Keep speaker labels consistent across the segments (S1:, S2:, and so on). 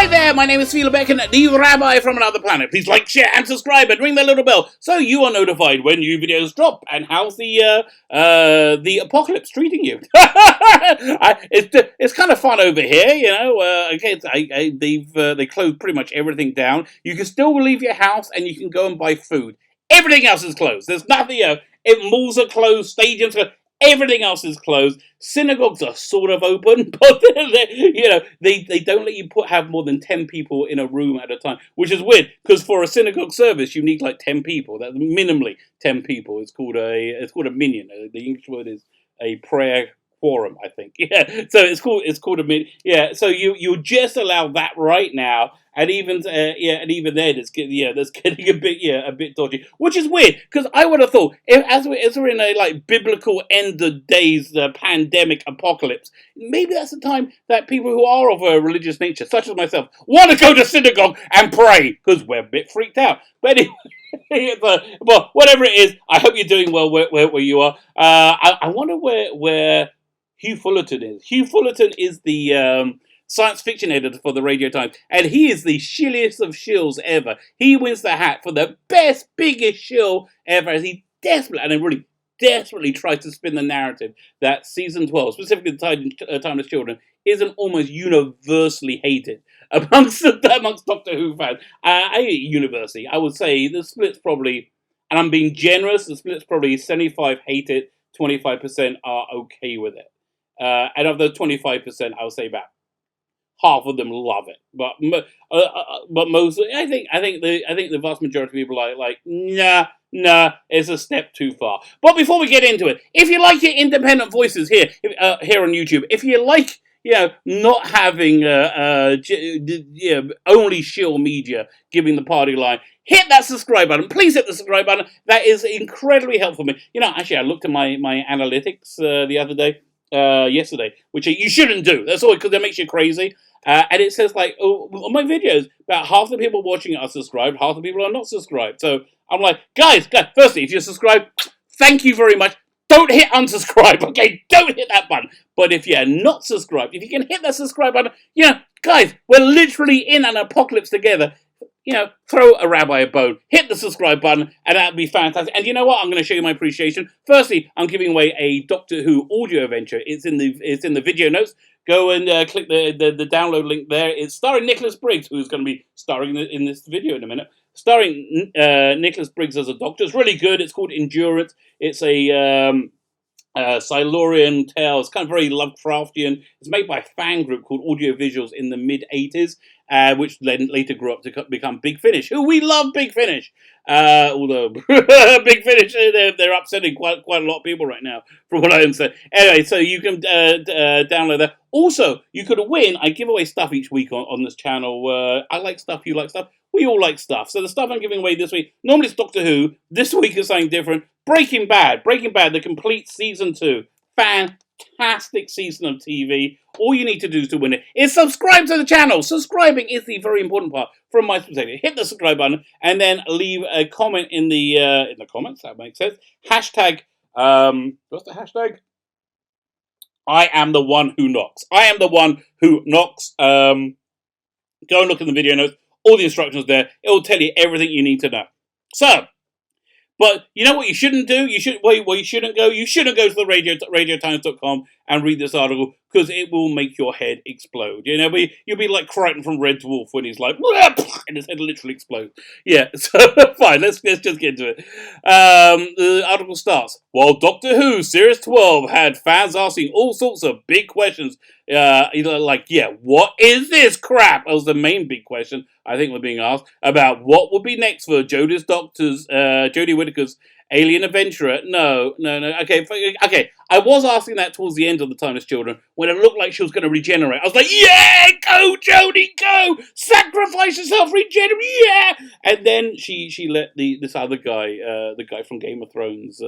S1: Hi there, my name is Phila Beck and the Rabbi from another planet. Please like, share and subscribe and ring that little bell so you are notified when new videos drop. And how's the apocalypse treating you? It's kind of fun over here, you know. They closed pretty much everything down. You can still leave your house and you can go and buy food. Everything else is closed. There's nothing, malls are closed, stadiums are closed. Everything else is closed. Synagogues are sort of open, but they don't let you have more than 10 people in a room at a time, which is weird because for a synagogue service you need like 10 people. That's minimally 10 people. It's called a minyan. The English word is a prayer quorum, I think. Yeah, so it's called a minyan. Yeah, so you just allow that right now. And even then, it's getting a bit dodgy, which is weird because I would have thought as we're in a like biblical end of days pandemic apocalypse, maybe that's the time that people who are of a religious nature, such as myself, want to go to synagogue and pray because we're a bit freaked out. But anyway, but whatever it is, I hope you're doing well where you are. I wonder where Hugh Fullerton is. Hugh Fullerton is the science fiction editor for the Radio Times, and he is the shilliest of shills ever. He wins the hat for the best, biggest shill ever, as he desperately tries to spin the narrative that season 12, specifically the Timeless Children, isn't almost universally hated amongst Doctor Who fans. Universally, I would say the split's probably, and I'm being generous, the split's probably 75 hate it, 25% are okay with it. And of those 25%, I would say about half of them love it, but mostly, I think the vast majority of people are like, nah, it's a step too far. But before we get into it, if you like your independent voices here on YouTube, if you like, not having only shill media giving the party line, hit that subscribe button. Please hit the subscribe button. That is incredibly helpful for me. Actually, I looked at my analytics the other day. Yesterday, which you shouldn't do. That's all because it makes you crazy. And it says on my videos, about half the people watching it are subscribed, half the people are not subscribed. So I'm like, guys, firstly, if you're subscribed, thank you very much. Don't hit unsubscribe, okay? Don't hit that button. But if you're not subscribed, if you can hit that subscribe button, guys, we're literally in an apocalypse together. Throw a rabbi a bone, hit the subscribe button, and that'd be fantastic. And you know what? I'm going to show you my appreciation. Firstly, I'm giving away a Doctor Who audio adventure. It's in the video notes. Go and click the download link there. It's starring Nicholas Briggs, who's going to be starring in this video in a minute. Starring Nicholas Briggs as a doctor. It's really good. It's called Endurance. It's a Silurian tale. It's kind of very Lovecraftian. It's made by a fan group called Audio Visuals in the mid-80s, which then later grew up to become Big Finish, who we love Big Finish. Although Big Finish, they're upsetting quite a lot of people right now, from what I understand. Anyway, so you can download that. Also, you could win. I give away stuff each week on this channel. I like stuff, you like stuff. We all like stuff. So the stuff I'm giving away this week, normally it's Doctor Who. This week is something different. Breaking Bad, the complete season 2. Fantastic season of TV. All you need to do to win it is subscribe to the channel. Subscribing is the very important part from my perspective. Hit the subscribe button and then leave a comment in the comments. That makes sense. Hashtag. What's the hashtag? I am the one who knocks. I am the one who knocks. Go and look in the video notes. All the instructions there. It will tell you everything you need to know. So, but you know what you shouldn't do? You shouldn't go. You shouldn't go to the radiotimes.com and read this article because it will make your head explode. You'll be like Crichton from Red Dwarf when he's like, and his head literally explodes. Yeah, so fine. Let's just get into it. The article starts. While Doctor Who Series 12 had fans asking all sorts of big questions, what is this crap? That was the main big question I think we're being asked about what would be next for Jodie Whittaker's Alien Adventurer. No. Okay. I was asking that towards the end of the Timeless Children when it looked like she was going to regenerate. I was like, yeah, go Jodie, go! Sacrifice yourself, regenerate, yeah! And then she let this other guy, the guy from Game of Thrones,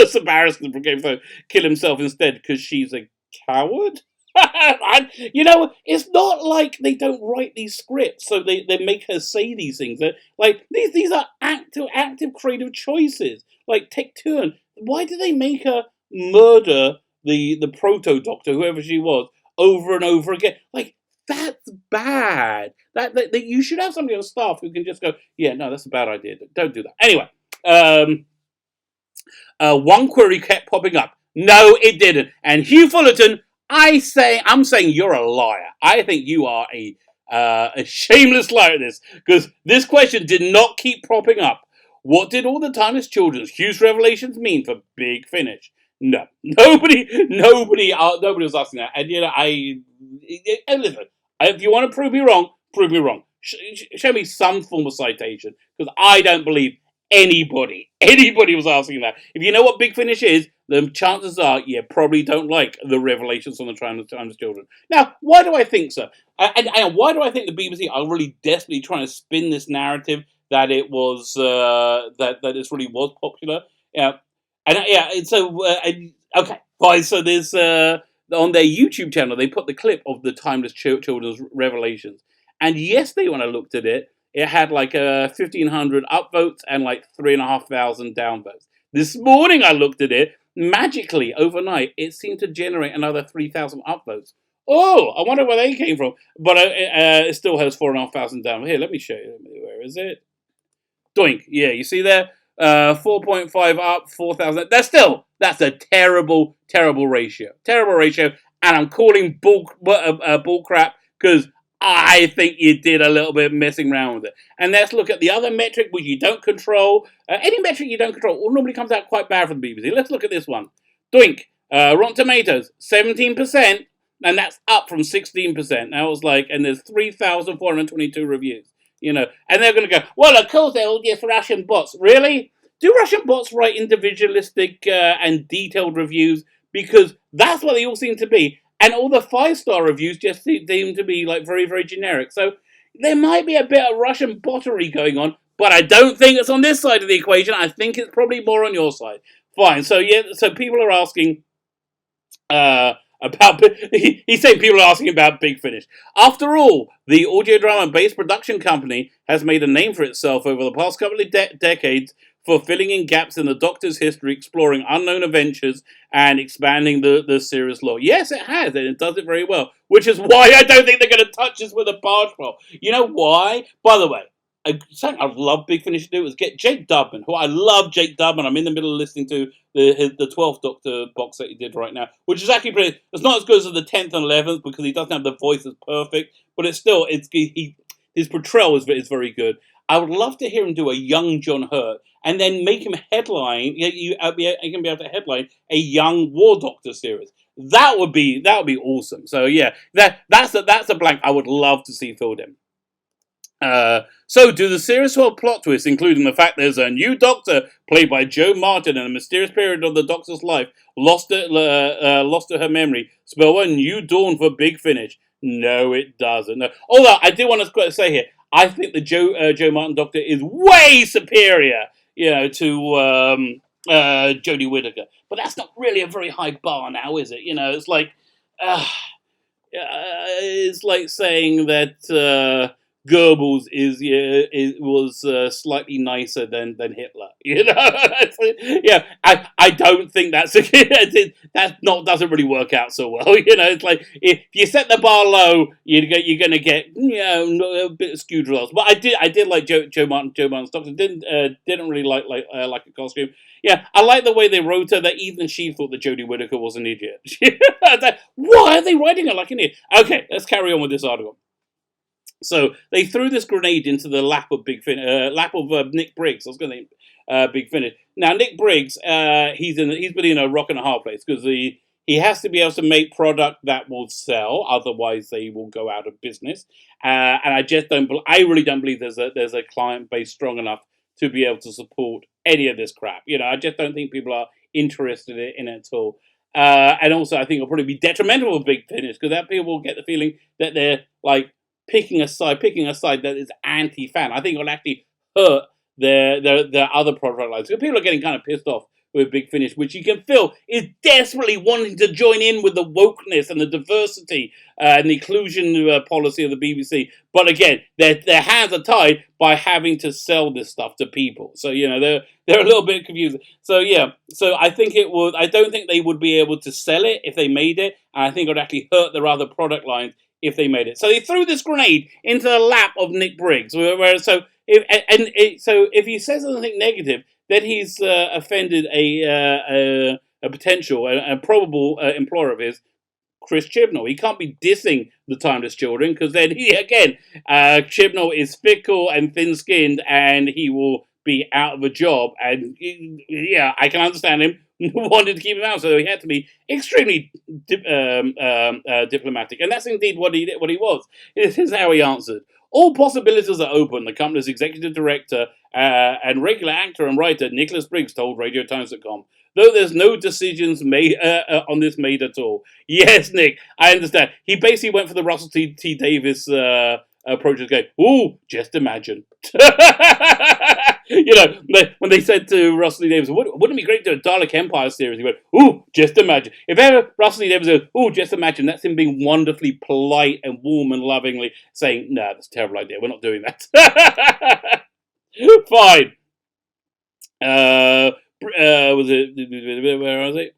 S1: Sebastian from Game of Thrones, kill himself instead because she's a coward. It's not like they don't write these scripts, so they make her say these things. Like these are active creative choices. Like Tecturn, why did they make her murder the proto doctor, whoever she was, over and over again? Like That's bad. That you should have somebody on staff who can just go, yeah, no, that's a bad idea. Don't do that. Anyway, um, one query kept popping up. No, it didn't. And Hugh Fullerton, I'm saying you're a liar. I think you are a shameless liar at this, because this question did not keep propping up. What did all the timeless children's Hugh's revelations mean for Big Finish? No, nobody was asking that. And listen, if you want to prove me wrong, prove me wrong. Show me some form of citation, because I don't believe anybody was asking that. If you know what Big Finish is, then chances are you probably don't like the revelations on the timeless children. Now, why do I think so? And why do I think the BBC are really desperately trying to spin this narrative that it was that this really was popular? Yeah, and so okay, fine. So there's on their YouTube channel they put the clip of the timeless children's revelations, and yesterday when I looked at it, it had like 1,500 upvotes and like 3,500 downvotes. This morning I looked at it. Magically, overnight, it seemed to generate another 3,000 upvotes. Oh, I wonder where they came from. But it still has 4,500 down. Here, let me show you. Where is it? Doink. Yeah, you see there? 4.5 up, 4,000. That's a terrible, terrible ratio. Terrible ratio. And I'm calling bull crap, because I think you did a little bit messing around with it. And let's look at the other metric which you don't control. Any metric you don't control normally comes out quite bad for the BBC. Let's look at this one. Doink. Rotten Tomatoes, 17%. And that's up from 16%. Now it's like, and there's 3,422 reviews. And they're going to go, well, of course they're all just Russian bots. Really? Do Russian bots write individualistic and detailed reviews? Because that's what they all seem to be. And all the 5-star reviews just seem to be like very, very generic. So there might be a bit of Russian bottery going on, but I don't think it's on this side of the equation. I think it's probably more on your side. Fine. So so people are asking about. He's saying people are asking about Big Finish. After all, the audio drama-based production company has made a name for itself over the past couple of decades for filling in gaps in the Doctor's history, exploring unknown adventures, and expanding the series lore. Yes, it has, and it does it very well, which is why I don't think they're going to touch us with a barge pole. You know why? By the way, something I'd love Big Finish to do is get Jake Dubman, who I love Jake Dubman. I'm in the middle of listening to the 12th Doctor box that he did right now, which is actually pretty. It's not as good as the 10th and 11th because he doesn't have the voice as perfect, but it's still his portrayal is very good. I would love to hear him do a young John Hurt, and then make him headline. You can be able to headline a young War Doctor series. That would be awesome. So yeah, that's a blank I would love to see filled in. So do the series hold plot twists, including the fact there's a new Doctor played by Joe Martin in a mysterious period of the Doctor's life, lost to her memory, spell a new dawn for Big Finish? No, it doesn't. No. Although I do want to say here, I think the Joe Martin Doctor is way superior, to Jodie Whittaker. But that's not really a very high bar now, is it? It's like, it's like saying that Goebbels was slightly nicer than Hitler. Yeah, I don't think that's doesn't really work out so well. It's like if you set the bar low, you're going to get a bit of skewed results. But I did like Joe Martin's Doctor. Didn't really like a costume. Yeah, I like the way they wrote her. That even she thought that Jodie Whittaker was an idiot. Why are they writing her like an idiot? Okay, let's carry on with this article. So they threw this grenade into the lap of Nick Briggs. I was going to Big Finish. Now Nick Briggs, he's been in a rock and a hard place because he has to be able to make product that will sell, otherwise they will go out of business. And I really don't believe there's a client base strong enough to be able to support any of this crap. I just don't think people are interested in it at all. And also, I think it'll probably be detrimental for Big Finish because that people will get the feeling that they're like picking a side that is anti-fan. I think it'll actually hurt their other product lines. Because people are getting kind of pissed off with Big Finish, which you can feel is desperately wanting to join in with the wokeness and the diversity and the inclusion policy of the BBC. But again, their hands are tied by having to sell this stuff to people. So they're a little bit confused. So yeah, so I think it would. I don't think they would be able to sell it if they made it, and I think it would actually hurt their other product lines if they made it. So they threw this grenade into the lap of Nick Briggs. So if he says anything negative, then he's offended a potential, a probable employer of his, Chris Chibnall. He can't be dissing the Timeless Children, because then Chibnall is fickle and thin-skinned, and he will be out of a job. And yeah, I can understand him wanted to keep him out, so he had to be extremely diplomatic, and that's indeed what he was. This is how he answered. All possibilities are open, the company's executive director and regular actor and writer Nicholas Briggs told RadioTimes.com. Though there's no decisions made on this made at all. Yes, Nick, I understand. He basically went for the Russell T. Davies approach of going, ooh, just imagine. When they said to Russell T. Davies, wouldn't it be great to do a Dalek Empire series? He went, ooh, just imagine. If ever Russell T. Davies goes, ooh, just imagine, that's him being wonderfully polite and warm and lovingly saying, no, that's a terrible idea. We're not doing that. Fine. Where was it?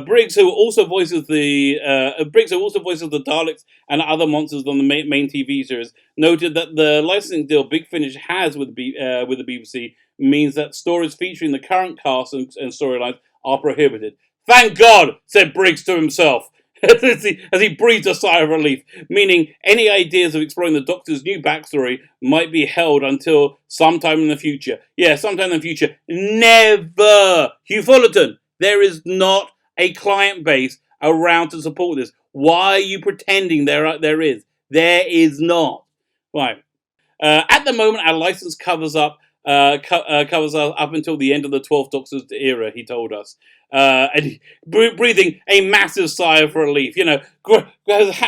S1: Briggs, who also voices the Daleks and other monsters on the main TV series, noted that the licensing deal Big Finish has with the BBC means that stories featuring the current cast and storylines are prohibited. Thank God, said Briggs to himself, as he breathed a sigh of relief, meaning any ideas of exploring the Doctor's new backstory might be held until sometime in the future. Yeah, sometime in the future. Never! Hugh Fullerton, there is not a client base around to support this. Why are you pretending there is? There is not. Right. At the moment, our license covers us up until the end of the 12th Doctor's era, he told us. And breathing a massive sigh of relief,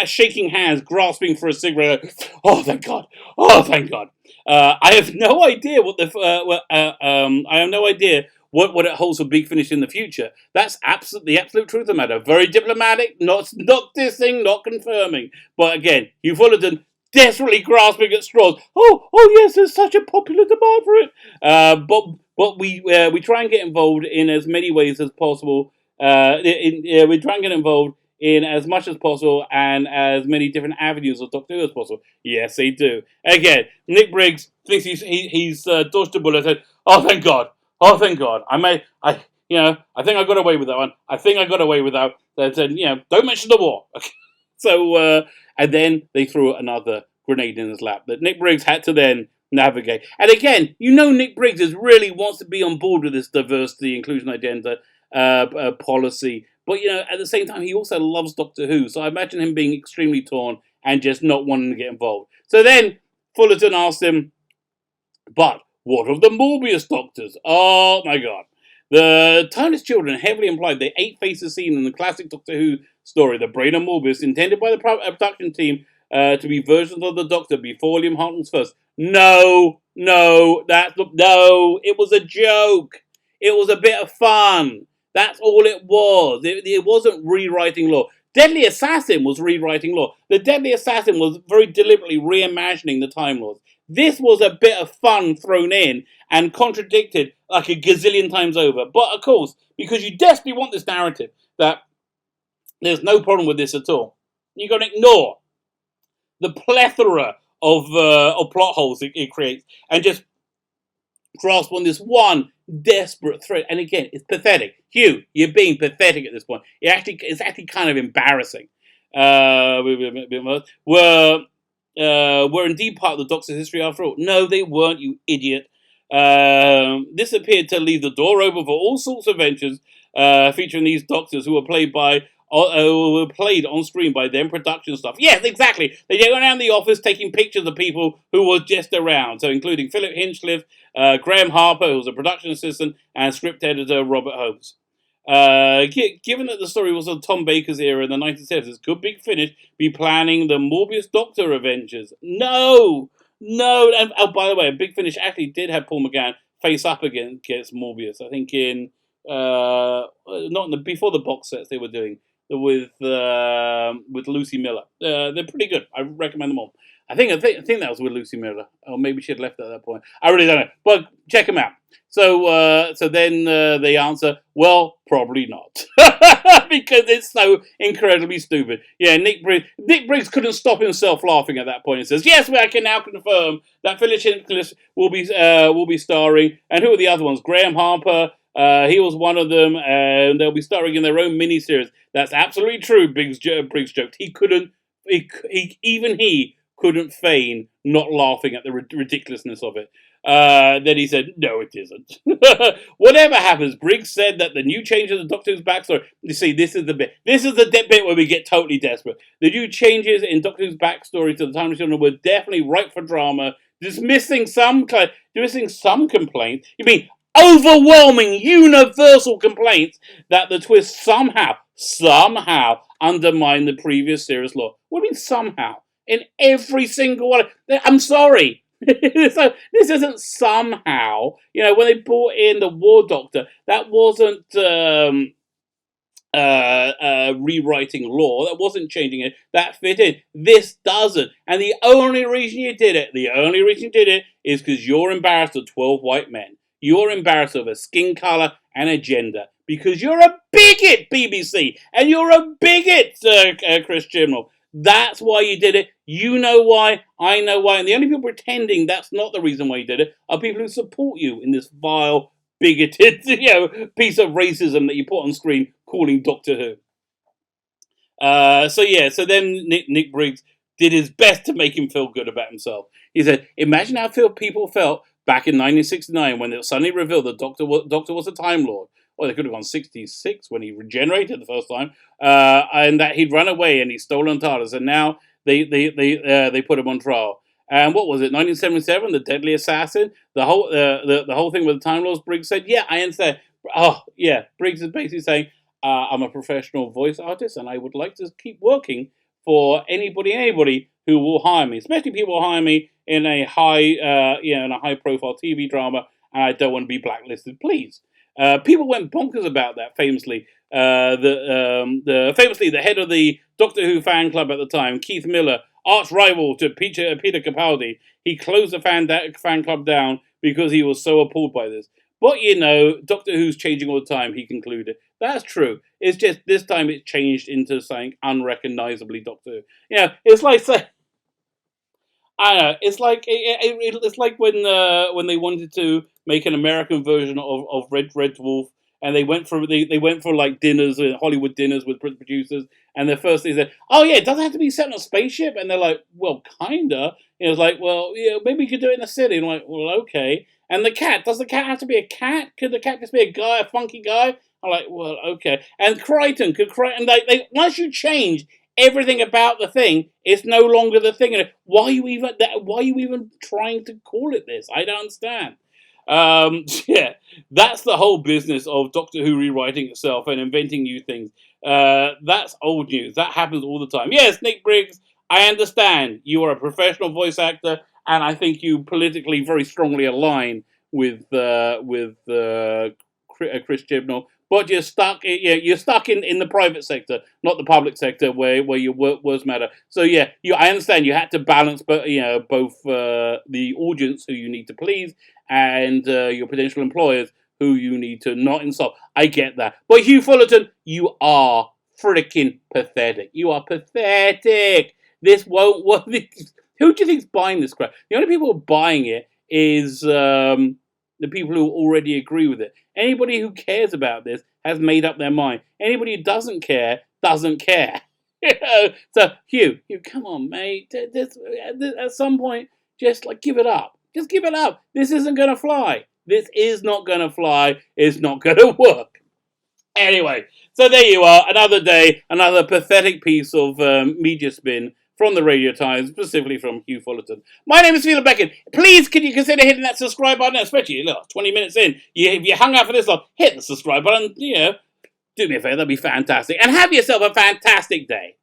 S1: shaking hands, grasping for a cigarette. Oh, thank God! Oh, thank God! I have no idea what what it holds for Big Finish in the future. That's the absolute truth of the matter. Very diplomatic, not dissing, not confirming. But again, Hugh Fullerton desperately grasping at straws. Oh yes, there's such a popular demand for it. But we try and get involved in as many ways as possible. We try and get involved in as much as possible and as many different avenues of Doctor Who as possible. Yes, they do. Again, Nick Briggs thinks he's dodged a bullet. Said, oh, thank God. Oh, thank God. I think I got away with that one. I think I got away with that. They said, don't mention the war. So, and then they threw another grenade in his lap that Nick Briggs had to then navigate. And again, Nick Briggs really wants to be on board with this diversity, inclusion, agenda policy. But, at the same time, he also loves Doctor Who. So I imagine him being extremely torn and just not wanting to get involved. So then Fullerton asked him, but what of the Morbius Doctors? Oh, my God. The Timeless Children heavily implied the 8 faces seen in the classic Doctor Who story, The Brain of Morbius, intended by the production team to be versions of the Doctor before William Hartnell's first. No, it was a joke. It was a bit of fun. That's all it was. It wasn't rewriting lore. Deadly Assassin was rewriting lore. The Deadly Assassin was very deliberately reimagining the Time Lords. This was a bit of fun thrown in and contradicted like a gazillion times over. But of course, because you desperately want this narrative that there's no problem with this at all, you're going to ignore the plethora of plot holes it creates and just grasp on this one desperate thread. And again, it's pathetic. Hugh, you're being pathetic at this point. It's actually kind of embarrassing. Were indeed part of the Doctor's history after all. No, they weren't, you idiot. This appeared to leave the door open for all sorts of ventures featuring these Doctors who were played on screen by them production staff. Yes, exactly. They go around the office taking pictures of people who were just around. So including Philip Hinchcliffe, Graham Harper, who was a production assistant, and script editor Robert Holmes. Given that the story was of Tom Baker's era in the 1970s, could Big Finish be planning the Morbius Doctor Avengers? No. And by the way, Big Finish actually did have Paul McGann face up against Morbius. I think before the box sets they were doing with Lucy Miller. They're pretty good. I recommend them all. I think that was with Lucy Miller, or maybe she had left at that point. I really don't know, but check them out. So then they answer, well, probably not, because it's so incredibly stupid. Yeah, Nick Briggs couldn't stop himself laughing at that point. He says, "Yes, I can now confirm that Phyllis Hinchcliffe will be starring, and who are the other ones? Graham Harper." He was one of them, and they'll be starring in their own miniseries. That's absolutely true. Briggs joked. He couldn't feign not laughing at the ridiculousness of it. Then he said, "No, it isn't." Whatever happens, Briggs said that the new changes in Doctor Who's backstory. You see, this is the bit. This is the bit where we get totally desperate. The new changes in Doctor Who's backstory to the Time Machine were definitely ripe for drama, dismissing some complaints. You mean overwhelming, universal complaints that the twist somehow undermined the previous series lore. What do you mean somehow? In every single one. I'm sorry. So this isn't somehow. When they brought in the War Doctor, that wasn't rewriting lore. That wasn't changing it. That fit in. This doesn't. And the only reason you did it is because you're embarrassed of 12 white men. You're embarrassed of a skin colour and a gender. Because you're a bigot, BBC. And you're a bigot, Chris Chibnall. That's why you did it. You know why. I know why. And the only people pretending that's not the reason why you did it are people who support you in this vile, bigoted, piece of racism that you put on screen calling Doctor Who. So then Nick Briggs did his best to make him feel good about himself. He said, "Imagine how people felt back in 1969 when it was suddenly revealed that Doctor was a Time Lord. Or they could have gone 66 when he regenerated the first time, and that he'd run away and he'd stolen TARDIS, and now they put him on trial. And what was it? 1977, the deadly assassin. The whole thing with the Time Lords." Briggs said, "Yeah, I understand." Oh, yeah. Briggs is basically saying, "I'm a professional voice artist, and I would like to keep working for anybody who will hire me, especially people who hire me in a high profile TV drama, and I don't want to be blacklisted, please." People went bonkers about that. Famously, the head of the Doctor Who fan club at the time, Keith Miller, arch rival to Peter Capaldi, he closed the fan club down because he was so appalled by this. But Doctor Who's changing all the time. He concluded that's true. It's just this time it's changed into something unrecognizably Doctor Who. It's like I don't know. It's like when they wanted to make an American version of Red Dwarf, and they went for like dinners, Hollywood dinners with producers, and their first thing said, "Oh yeah, it doesn't have to be set on a spaceship," and they're like, "Well, kinda." It's like, "Well, yeah, maybe we could do it in a city." And I'm like, "Well, okay." And the cat, does the cat have to be a cat? Could the cat just be a guy, a funky guy? I'm like, "Well, okay." And Crichton, they once you change everything about the thing, it's no longer the thing. Why are you even trying to call it this? I don't understand. That's the whole business of Doctor Who rewriting itself and inventing new things. That's old news. That happens all the time. Yes, Nick Briggs, I understand. You are a professional voice actor, and I think you politically very strongly align with Chris Chibnall. But you're stuck. You're stuck in the private sector, not the public sector, where your words matter. So I understand you had to balance, both the audience who you need to please and your potential employers who you need to not insult. I get that. But Hugh Fullerton, you are freaking pathetic. You are pathetic. This won't work. Who do you think's buying this crap? The only people buying it is the people who already agree with it. Anybody who cares about this has made up their mind. Anybody who doesn't care, doesn't care. So, Hugh, come on, mate. At some point, just give it up. Just give it up. This isn't going to fly. This is not going to fly. It's not going to work. Anyway, so there you are. Another day, another pathetic piece of media spin from the Radio Times, specifically from Hugh Fullerton. My name is Phelan Beckett. Please, can you consider hitting that subscribe button, especially 20 minutes in. If you hung out for this long, hit the subscribe button. Do me a favor, that'd be fantastic. And have yourself a fantastic day.